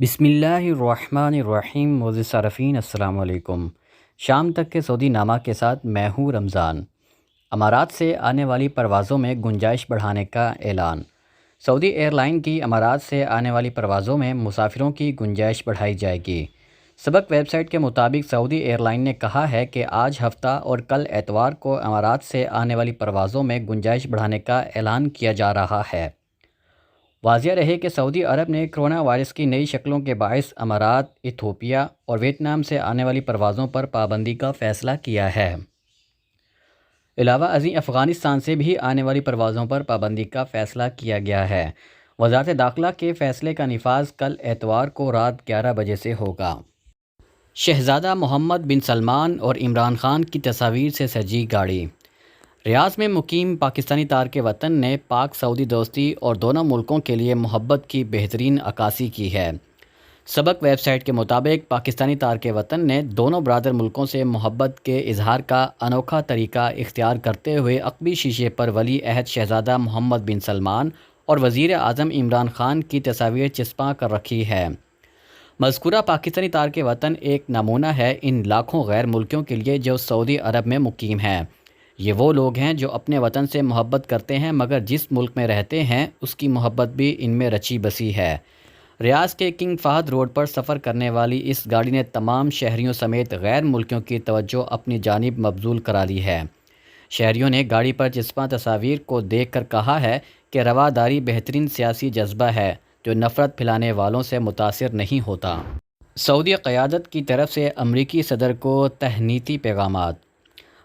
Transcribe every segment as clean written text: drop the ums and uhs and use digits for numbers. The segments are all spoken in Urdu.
بسم اللہ الرحمن الرحیم۔ معزز صارفین السلام علیکم۔ شام تک کے سعودی نامہ کے ساتھ میں ہوں رمضان۔ امارات سے آنے والی پروازوں میں گنجائش بڑھانے کا اعلان۔ سعودی ایئر لائن کی امارات سے آنے والی پروازوں میں مسافروں کی گنجائش بڑھائی جائے گی۔ سبق ویب سائٹ کے مطابق سعودی ایئر لائن نے کہا ہے کہ آج ہفتہ اور کل اتوار کو امارات سے آنے والی پروازوں میں گنجائش بڑھانے کا اعلان کیا جا رہا ہے۔ واضح رہے کہ سعودی عرب نے کرونا وائرس کی نئی شکلوں کے باعث امارات، ایتھوپیا اور ویتنام سے آنے والی پروازوں پر پابندی کا فیصلہ کیا ہے۔ علاوہ ازیں افغانستان سے بھی آنے والی پروازوں پر پابندی کا فیصلہ کیا گیا ہے۔ وزارت داخلہ کے فیصلے کا نفاذ کل اتوار کو رات 11 بجے سے ہوگا۔ شہزادہ محمد بن سلمان اور عمران خان کی تصاویر سے سجی گاڑی۔ ریاض میں مقیم پاکستانی تارک وطن نے پاک سعودی دوستی اور دونوں ملکوں کے لیے محبت کی بہترین عکاسی کی ہے۔ سبق ویب سائٹ کے مطابق پاکستانی تارک وطن نے دونوں برادر ملکوں سے محبت کے اظہار کا انوکھا طریقہ اختیار کرتے ہوئے عقبی شیشے پر ولی عہد شہزادہ محمد بن سلمان اور وزیر اعظم عمران خان کی تصاویر چسپاں کر رکھی ہے۔ مذکورہ پاکستانی تارک وطن ایک نمونہ ہے ان لاکھوں غیر ملکیوں کے لیے جو سعودی عرب میں مقیم ہیں۔ یہ وہ لوگ ہیں جو اپنے وطن سے محبت کرتے ہیں مگر جس ملک میں رہتے ہیں اس کی محبت بھی ان میں رچی بسی ہے۔ ریاض کے کنگ فہد روڈ پر سفر کرنے والی اس گاڑی نے تمام شہریوں سمیت غیر ملکیوں کی توجہ اپنی جانب مبذول کرا لی ہے۔ شہریوں نے گاڑی پر چسپاں تصاویر کو دیکھ کر کہا ہے کہ رواداری بہترین سیاسی جذبہ ہے جو نفرت پھیلانے والوں سے متاثر نہیں ہوتا۔ سعودی قیادت کی طرف سے امریکی صدر کو تہنیتی پیغامات۔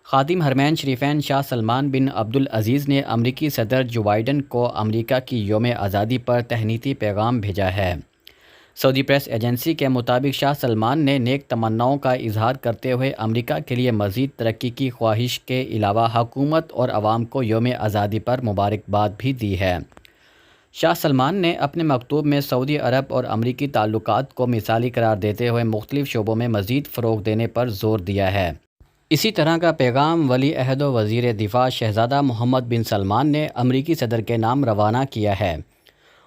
خادم حرمین شریفین شاہ سلمان بن عبدالعزیز نے امریکی صدر جو بائیڈن کو امریکہ کی یوم آزادی پر تہنیتی پیغام بھیجا ہے۔ سعودی پریس ایجنسی کے مطابق شاہ سلمان نے نیک تمناؤں کا اظہار کرتے ہوئے امریکہ کے لیے مزید ترقی کی خواہش کے علاوہ حکومت اور عوام کو یوم آزادی پر مبارکباد بھی دی ہے۔ شاہ سلمان نے اپنے مکتوب میں سعودی عرب اور امریکی تعلقات کو مثالی قرار دیتے ہوئے مختلف شعبوں میں مزید فروغ دینے پر زور دیا ہے۔ اسی طرح کا پیغام ولی عہد و وزیر دفاع شہزادہ محمد بن سلمان نے امریکی صدر کے نام روانہ کیا ہے۔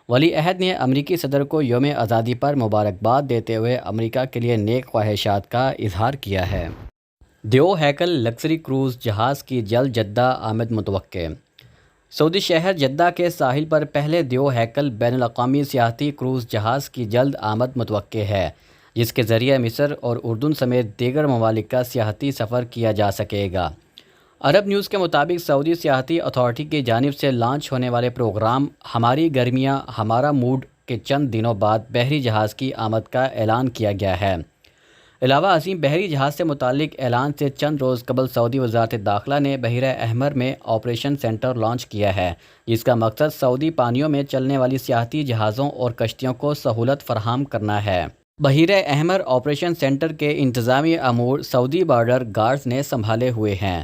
ولی عہد نے امریکی صدر کو یوم آزادی پر مبارکباد دیتے ہوئے امریکہ کے لیے نیک خواہشات کا اظہار کیا ہے۔ دیو ہیکل لگژری کروز جہاز کی جلد جدہ آمد متوقع۔ سعودی شہر جدہ کے ساحل پر پہلے دیو ہیکل بین الاقوامی سیاحتی کروز جہاز کی جلد آمد متوقع ہے جس کے ذریعے مصر اور اردن سمیت دیگر ممالک کا سیاحتی سفر کیا جا سکے گا۔ عرب نیوز کے مطابق سعودی سیاحتی اتھارٹی کی جانب سے لانچ ہونے والے پروگرام ہماری گرمیاں ہمارا موڈ کے چند دنوں بعد بحری جہاز کی آمد کا اعلان کیا گیا ہے۔ علاوہ ازیں بحری جہاز سے متعلق اعلان سے چند روز قبل سعودی وزارت داخلہ نے بحیرہ احمر میں آپریشن سینٹر لانچ کیا ہے جس کا مقصد سعودی پانیوں میں چلنے والی سیاحتی جہازوں اور کشتیوں کو سہولت فراہم کرنا ہے۔ بحیرہ احمر آپریشن سینٹر کے انتظامی امور سعودی بارڈر گارڈز نے سنبھالے ہوئے ہیں۔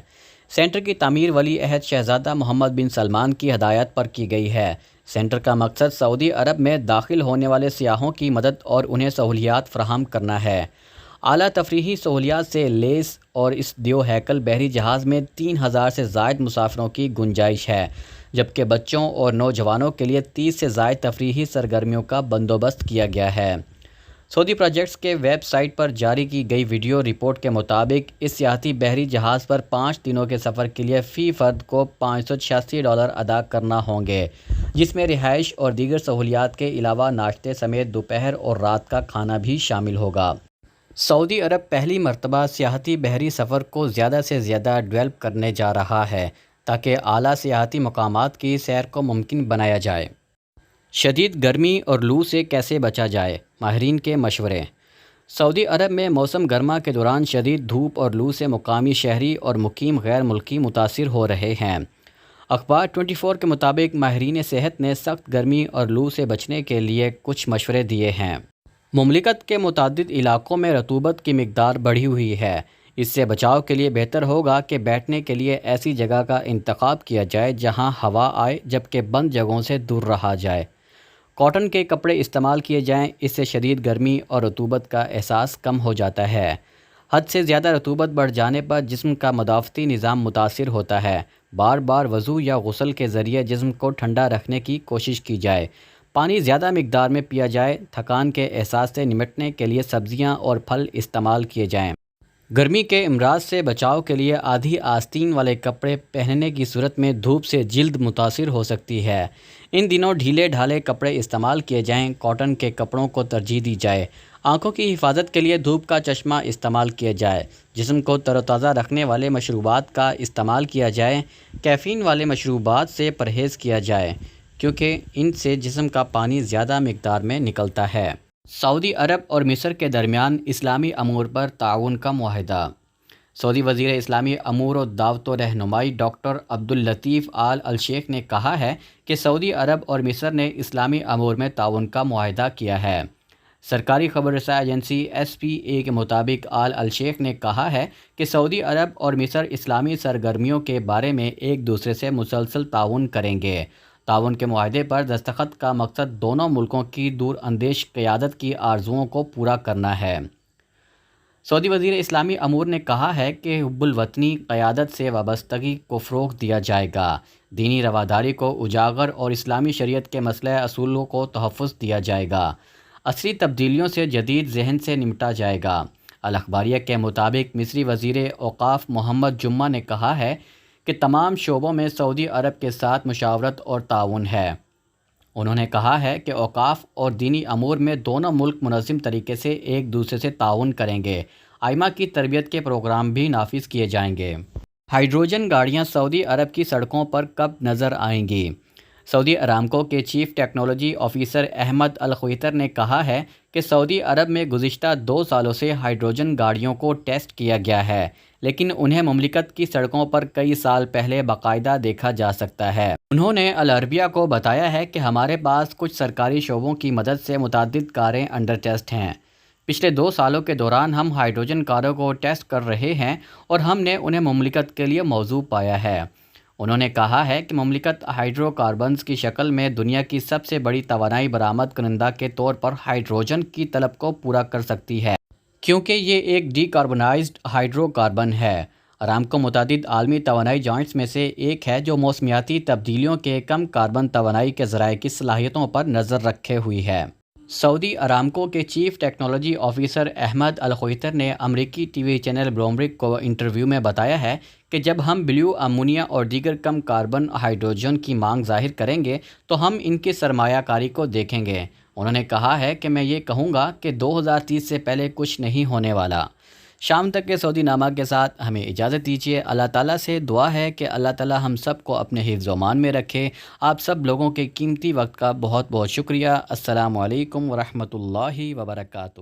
سینٹر کی تعمیر ولی عہد شہزادہ محمد بن سلمان کی ہدایت پر کی گئی ہے۔ سینٹر کا مقصد سعودی عرب میں داخل ہونے والے سیاحوں کی مدد اور انہیں سہولیات فراہم کرنا ہے۔ اعلیٰ تفریحی سہولیات سے لیس اور اس دیو ہیکل بحری جہاز میں 3000 سے زائد مسافروں کی گنجائش ہے جبکہ بچوں اور نوجوانوں کے لیے 30 سے زائد تفریحی سرگرمیوں کا بندوبست کیا گیا ہے۔ سعودی پروجیکٹس کے ویب سائٹ پر جاری کی گئی ویڈیو رپورٹ کے مطابق اس سیاحتی بحری جہاز پر 5 دنوں کے سفر کے لیے فی فرد کو $586 ادا کرنا ہوں گے جس میں رہائش اور دیگر سہولیات کے علاوہ ناشتے سمیت دوپہر اور رات کا کھانا بھی شامل ہوگا۔ سعودی عرب پہلی مرتبہ سیاحتی بحری سفر کو زیادہ سے زیادہ ڈیولپ کرنے جا رہا ہے تاکہ اعلیٰ سیاحتی مقامات کی سیر کو ممکن بنایا جائے۔ شدید گرمی اور لو سے کیسے بچا جائے، ماہرین کے مشورے۔ سعودی عرب میں موسم گرما کے دوران شدید دھوپ اور لو سے مقامی شہری اور مقیم غیر ملکی متاثر ہو رہے ہیں۔ اخبار 24 کے مطابق ماہرین صحت نے سخت گرمی اور لو سے بچنے کے لیے کچھ مشورے دیے ہیں۔ مملکت کے متعدد علاقوں میں رطوبت کی مقدار بڑھی ہوئی ہے۔ اس سے بچاؤ کے لیے بہتر ہوگا کہ بیٹھنے کے لیے ایسی جگہ کا انتخاب کیا جائے جہاں ہوا آئے جبکہ بند جگہوں سے دور رہا جائے۔ کاٹن کے کپڑے استعمال کیے جائیں، اس سے شدید گرمی اور رطوبت کا احساس کم ہو جاتا ہے۔ حد سے زیادہ رطوبت بڑھ جانے پر جسم کا مدافعتی نظام متاثر ہوتا ہے۔ بار بار وضو یا غسل کے ذریعے جسم کو ٹھنڈا رکھنے کی کوشش کی جائے۔ پانی زیادہ مقدار میں پیا جائے۔ تھکان کے احساس سے نمٹنے کے لیے سبزیاں اور پھل استعمال کیے جائیں۔ گرمی کے امراض سے بچاؤ کے لیے آدھی آستین والے کپڑے پہننے کی صورت میں دھوپ سے جلد متاثر ہو سکتی ہے۔ ان دنوں ڈھیلے ڈھالے کپڑے استعمال کیے جائیں۔ کاٹن کے کپڑوں کو ترجیح دی جائے۔ آنکھوں کی حفاظت کے لیے دھوپ کا چشمہ استعمال کیا جائے۔ جسم کو تر و تازہ رکھنے والے مشروبات کا استعمال کیا جائے۔ کیفین والے مشروبات سے پرہیز کیا جائے کیونکہ ان سے جسم کا پانی زیادہ مقدار میں نکلتا ہے۔ سعودی عرب اور مصر کے درمیان اسلامی امور پر تعاون کا معاہدہ۔ سعودی وزیر اسلامی امور و دعوت و رہنمائی ڈاکٹر عبداللطیف آل الشیخ نے کہا ہے کہ سعودی عرب اور مصر نے اسلامی امور میں تعاون کا معاہدہ کیا ہے۔ سرکاری خبر رساں ایجنسی ایس پی اے کے مطابق آل الشیخ نے کہا ہے کہ سعودی عرب اور مصر اسلامی سرگرمیوں کے بارے میں ایک دوسرے سے مسلسل تعاون کریں گے۔ تعاون کے معاہدے پر دستخط کا مقصد دونوں ملکوں کی دور اندیش قیادت کی آرزوؤں کو پورا کرنا ہے۔ سعودی وزیر اسلامی امور نے کہا ہے کہ حب الوطنی قیادت سے وابستگی کو فروغ دیا جائے گا، دینی رواداری کو اجاگر اور اسلامی شریعت کے مسئلہ اصولوں کو تحفظ دیا جائے گا۔ عصری تبدیلیوں سے جدید ذہن سے نمٹا جائے گا۔ الاخباریہ کے مطابق مصری وزیر اوقاف محمد جمعہ نے کہا ہے کہ تمام شعبوں میں سعودی عرب کے ساتھ مشاورت اور تعاون ہے۔ انہوں نے کہا ہے کہ اوقاف اور دینی امور میں دونوں ملک منظم طریقے سے ایک دوسرے سے تعاون کریں گے۔ ائمہ کی تربیت کے پروگرام بھی نافذ کیے جائیں گے۔ ہائیڈروجن گاڑیاں سعودی عرب کی سڑکوں پر کب نظر آئیں گی؟ سعودی ارامکو کے چیف ٹیکنالوجی آفیسر احمد الخویتر نے کہا ہے کہ سعودی عرب میں گزشتہ 2 سالوں سے ہائیڈروجن گاڑیوں کو ٹیسٹ کیا گیا ہے، لیکن انہیں مملکت کی سڑکوں پر کئی سال پہلے باقاعدہ دیکھا جا سکتا ہے۔ انہوں نے العربیہ کو بتایا ہے کہ ہمارے پاس کچھ سرکاری شعبوں کی مدد سے متعدد کاریں انڈر ٹیسٹ ہیں۔ پچھلے 2 سالوں کے دوران ہم ہائیڈروجن کاروں کو ٹیسٹ کر رہے ہیں اور ہم نے انہیں مملکت کے لیے موزوں پایا ہے۔ انہوں نے کہا ہے کہ مملکت ہائیڈرو کاربنز کی شکل میں دنیا کی سب سے بڑی توانائی برآمد کنندہ کے طور پر ہائیڈروجن کی طلب کو پورا کر سکتی ہے، کیونکہ یہ ایک ڈی کاربونائزڈ ہائیڈرو کاربن ہے۔ ارامکو متعدد عالمی توانائی جائنٹس میں سے ایک ہے جو موسمیاتی تبدیلیوں کے کم کاربن توانائی کے ذرائع کی صلاحیتوں پر نظر رکھے ہوئی ہے۔ سعودی ارامکو کے چیف ٹیکنالوجی آفیسر احمد الخویتر نے امریکی ٹی وی چینل بلومبرگ کو انٹرویو میں بتایا ہے کہ جب ہم بلیو امونیا اور دیگر کم کاربن ہائیڈروجن کی مانگ ظاہر کریں گے تو ہم ان کی سرمایہ کاری کو دیکھیں گے۔ انہوں نے کہا ہے کہ میں یہ کہوں گا کہ 2030 سے پہلے کچھ نہیں ہونے والا۔ شام تک کے سعودی نامہ کے ساتھ ہمیں اجازت دیجیے۔ اللہ تعالیٰ سے دعا ہے کہ اللہ تعالیٰ ہم سب کو اپنے حفظ و امان میں رکھے۔ آپ سب لوگوں کے قیمتی وقت کا بہت بہت شکریہ۔ السلام علیکم ورحمۃ اللہ وبرکاتہ۔